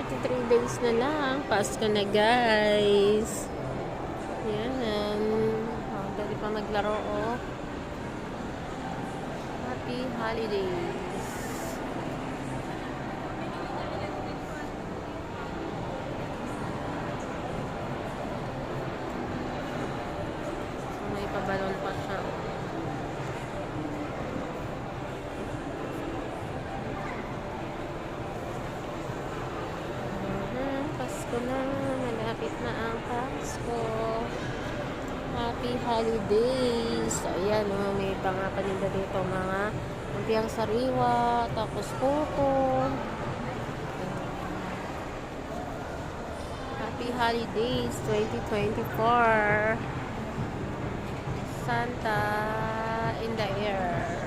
43 days na lang. Pasko na, guys. Yan. Oh, pwede pa maglaro, oh. Happy holidays. So, may pabalon pa siya. Pasko na. Malapit na ang Pasko. Happy holidays. So, ayan, oh, may mga paninda dito, mga lumpiang sariwa, tapos puto. Happy holidays 2024. Santa in the air.